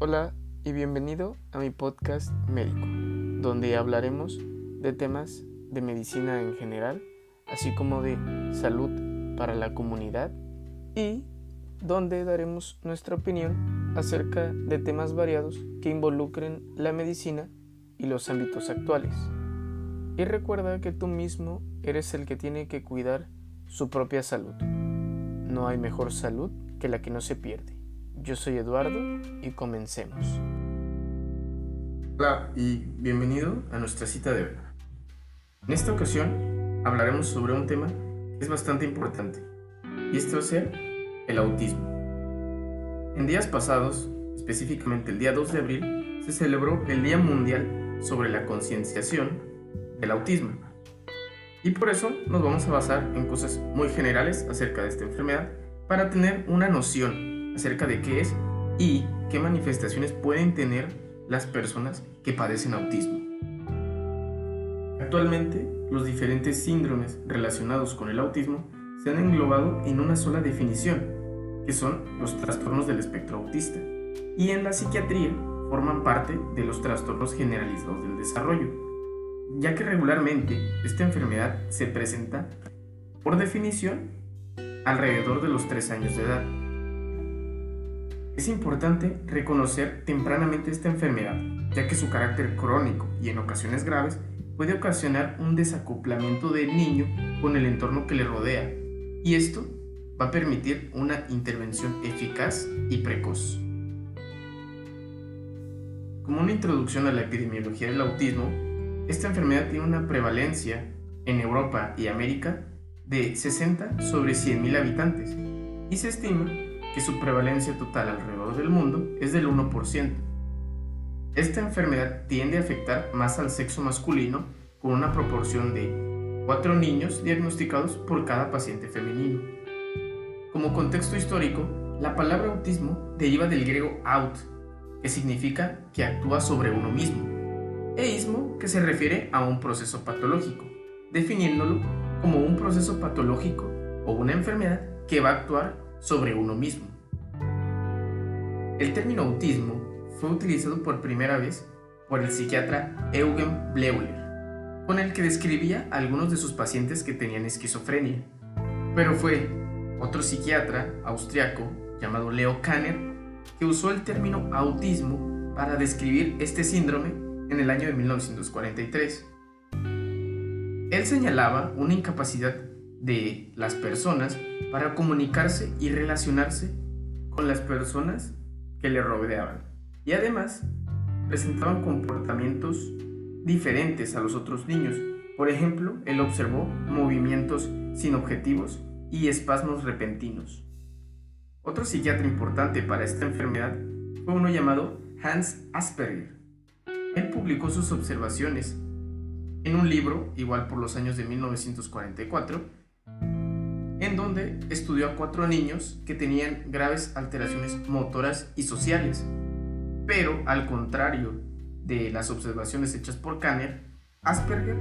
Hola y bienvenido a mi podcast médico, donde hablaremos de temas de medicina en general, así como de salud para la comunidad y donde daremos nuestra opinión acerca de temas variados que involucren la medicina y los ámbitos actuales. Y recuerda que tú mismo eres el que tiene que cuidar su propia salud. No hay mejor salud que la que no se pierde. Yo soy Eduardo y comencemos. Hola y bienvenido a nuestra cita de hoy. En esta ocasión hablaremos sobre un tema que es bastante importante, y esto va a ser el autismo. En días pasados, específicamente el día 2 de abril, se celebró el Día Mundial sobre la Concienciación del Autismo. Y por eso nos vamos a basar en cosas muy generales acerca de esta enfermedad para tener una noción acerca de qué es y qué manifestaciones pueden tener las personas que padecen autismo. Actualmente, los diferentes síndromes relacionados con el autismo se han englobado en una sola definición, que son los trastornos del espectro autista, y en la psiquiatría forman parte de los trastornos generalizados del desarrollo, ya que regularmente esta enfermedad se presenta, por definición, alrededor de los 3 años de edad. Es importante reconocer tempranamente esta enfermedad, ya que su carácter crónico y en ocasiones graves puede ocasionar un desacoplamiento del niño con el entorno que le rodea, y esto va a permitir una intervención eficaz y precoz. Como una introducción a la epidemiología del autismo, esta enfermedad tiene una prevalencia en Europa y América de 60 sobre 100,000 habitantes, y se estima que su prevalencia total alrededor del mundo es del 1%. Esta enfermedad tiende a afectar más al sexo masculino, con una proporción de 4 niños diagnosticados por cada paciente femenino. Como contexto histórico, la palabra autismo deriva del griego aut, que significa que actúa sobre uno mismo, e ismo, que se refiere a un proceso patológico, definiéndolo como un proceso patológico o una enfermedad que va a actuar sobre uno mismo. El término autismo fue utilizado por primera vez por el psiquiatra Eugen Bleuler, con el que describía a algunos de sus pacientes que tenían esquizofrenia, pero fue otro psiquiatra austriaco llamado Leo Kanner que usó el término autismo para describir este síndrome en el año de 1943. Él señalaba una incapacidad de las personas para comunicarse y relacionarse con las personas que le rodeaban, y además presentaban comportamientos diferentes a los otros niños. Por ejemplo, él observó movimientos sin objetivos y espasmos repentinos. Otro psiquiatra importante para esta enfermedad fue uno llamado Hans Asperger. Él publicó sus observaciones en un libro, igual por los años de 1944, en donde estudió a 4 niños que tenían graves alteraciones motoras y sociales. Pero al contrario de las observaciones hechas por Kanner, Asperger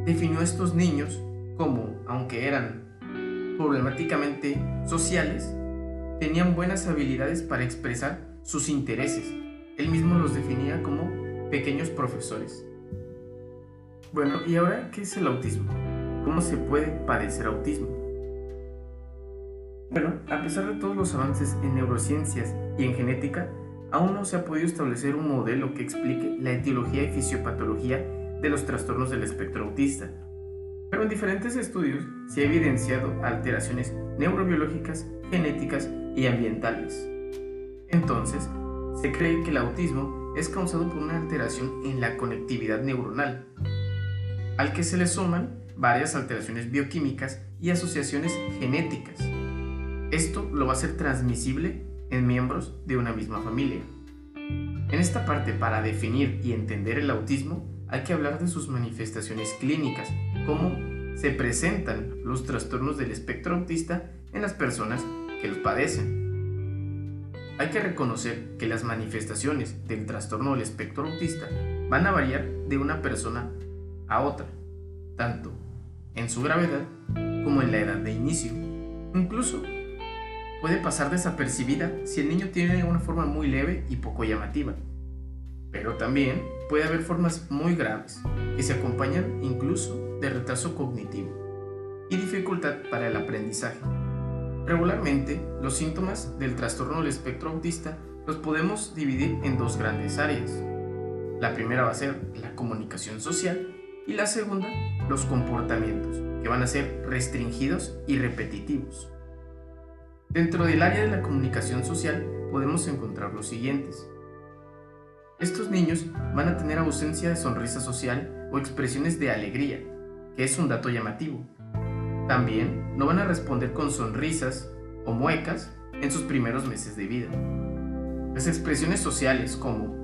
definió a estos niños como, aunque eran problemáticamente sociales, tenían buenas habilidades para expresar sus intereses. Él mismo los definía como pequeños profesores. Bueno, ¿y ahora qué es el autismo? ¿Cómo se puede padecer autismo? Bueno, a pesar de todos los avances en neurociencias y en genética, aún no se ha podido establecer un modelo que explique la etiología y fisiopatología de los trastornos del espectro autista. Pero en diferentes estudios se ha evidenciado alteraciones neurobiológicas, genéticas y ambientales. Entonces, se cree que el autismo es causado por una alteración en la conectividad neuronal, al que se le suman varias alteraciones bioquímicas y asociaciones genéticas. Esto lo va a hacer transmisible en miembros de una misma familia. En esta parte, para definir y entender el autismo, hay que hablar de sus manifestaciones clínicas, cómo se presentan los trastornos del espectro autista en las personas que los padecen. Hay que reconocer que las manifestaciones del trastorno del espectro autista van a variar de una persona a otra, tanto en su gravedad como en la edad de inicio. Incluso puede pasar desapercibida si el niño tiene una forma muy leve y poco llamativa. Pero también puede haber formas muy graves que se acompañan incluso de retraso cognitivo y dificultad para el aprendizaje. Regularmente, los síntomas del trastorno del espectro autista los podemos dividir en dos grandes áreas. La primera va a ser la comunicación social y la segunda, los comportamientos, que van a ser restringidos y repetitivos. Dentro del área de la comunicación social podemos encontrar los siguientes. Estos niños van a tener ausencia de sonrisa social o expresiones de alegría, que es un dato llamativo. También no van a responder con sonrisas o muecas en sus primeros meses de vida. Las expresiones sociales como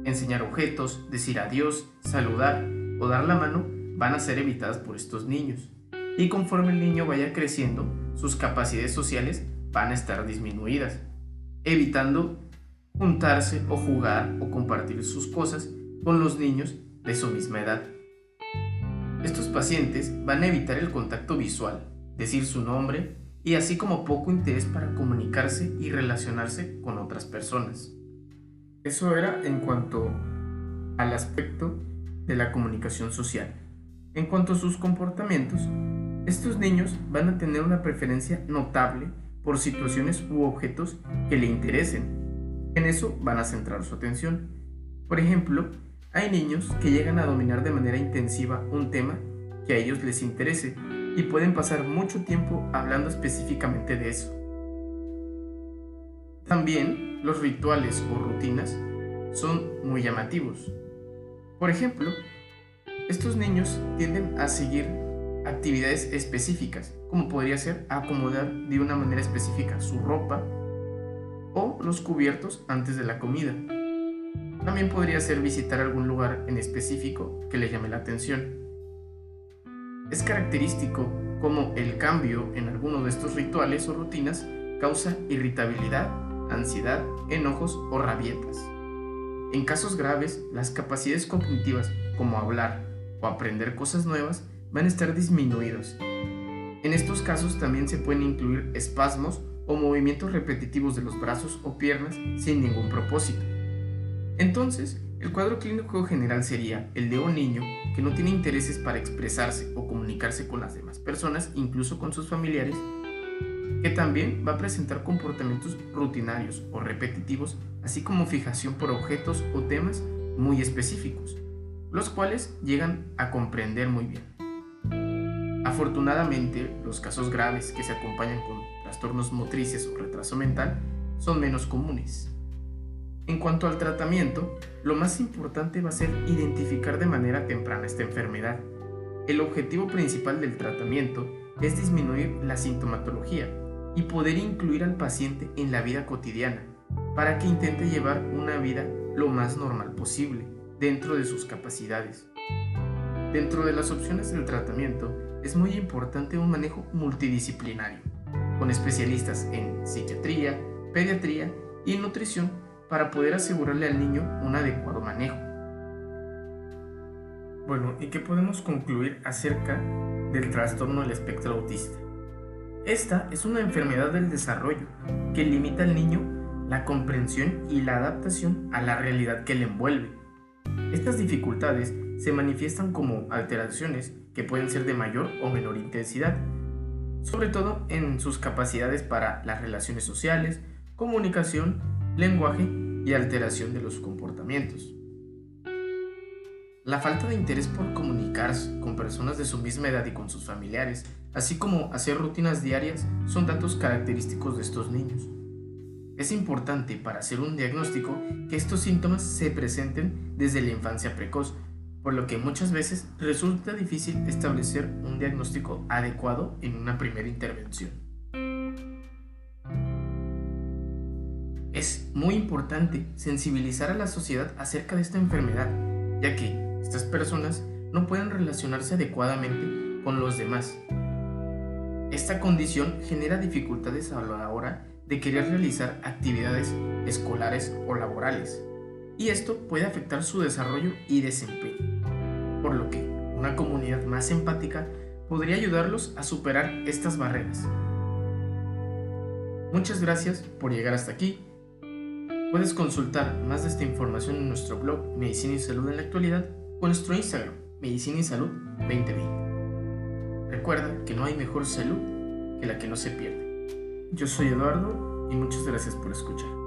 enseñar objetos, decir adiós, saludar o dar la mano van a ser evitadas por estos niños. Y conforme el niño vaya creciendo, sus capacidades sociales van a estar disminuidas, evitando juntarse o jugar o compartir sus cosas con los niños de su misma edad. Estos pacientes van a evitar el contacto visual, decir su nombre y así como poco interés para comunicarse y relacionarse con otras personas. Eso era en cuanto al aspecto de la comunicación social. En cuanto a sus comportamientos, estos niños van a tener una preferencia notable por situaciones u objetos que le interesen. En eso van a centrar su atención. Por ejemplo, hay niños que llegan a dominar de manera intensiva un tema que a ellos les interese y pueden pasar mucho tiempo hablando específicamente de eso. También los rituales o rutinas son muy llamativos. Por ejemplo, estos niños tienden a seguir actividades específicas, como podría ser acomodar de una manera específica su ropa o los cubiertos antes de la comida. También podría ser visitar algún lugar en específico que le llame la atención. Es característico cómo el cambio en alguno de estos rituales o rutinas causa irritabilidad, ansiedad, enojos o rabietas. En casos graves, las capacidades cognitivas como hablar o aprender cosas nuevas van a estar disminuidos. En estos casos también se pueden incluir espasmos o movimientos repetitivos de los brazos o piernas sin ningún propósito. Entonces, el cuadro clínico general sería el de un niño que no tiene intereses para expresarse o comunicarse con las demás personas, incluso con sus familiares, que también va a presentar comportamientos rutinarios o repetitivos, así como fijación por objetos o temas muy específicos, los cuales llegan a comprender muy bien. Afortunadamente, los casos graves que se acompañan con trastornos motrices o retraso mental son menos comunes. En cuanto al tratamiento, lo más importante va a ser identificar de manera temprana esta enfermedad. El objetivo principal del tratamiento es disminuir la sintomatología y poder incluir al paciente en la vida cotidiana para que intente llevar una vida lo más normal posible dentro de sus capacidades. Dentro de las opciones del tratamiento es muy importante un manejo multidisciplinario, con especialistas en psiquiatría, pediatría y nutrición para poder asegurarle al niño un adecuado manejo. Bueno, ¿y qué podemos concluir acerca del trastorno del espectro autista? Esta es una enfermedad del desarrollo que limita al niño la comprensión y la adaptación a la realidad que le envuelve. Estas dificultades se manifiestan como alteraciones que pueden ser de mayor o menor intensidad, sobre todo en sus capacidades para las relaciones sociales, comunicación, lenguaje y alteración de los comportamientos. La falta de interés por comunicarse con personas de su misma edad y con sus familiares, así como hacer rutinas diarias, son datos característicos de estos niños. Es importante para hacer un diagnóstico que estos síntomas se presenten desde la infancia precoz, por lo que muchas veces resulta difícil establecer un diagnóstico adecuado en una primera intervención. Es muy importante sensibilizar a la sociedad acerca de esta enfermedad, ya que estas personas no pueden relacionarse adecuadamente con los demás. Esta condición genera dificultades a la hora de querer realizar actividades escolares o laborales, y esto puede afectar su desarrollo y desempeño, por lo que una comunidad más empática podría ayudarlos a superar estas barreras. Muchas gracias por llegar hasta aquí. Puedes consultar más de esta información en nuestro blog Medicina y Salud en la Actualidad o en nuestro Instagram, Medicina y Salud 2020. Recuerda que no hay mejor salud que la que no se pierde. Yo soy Eduardo y muchas gracias por escuchar.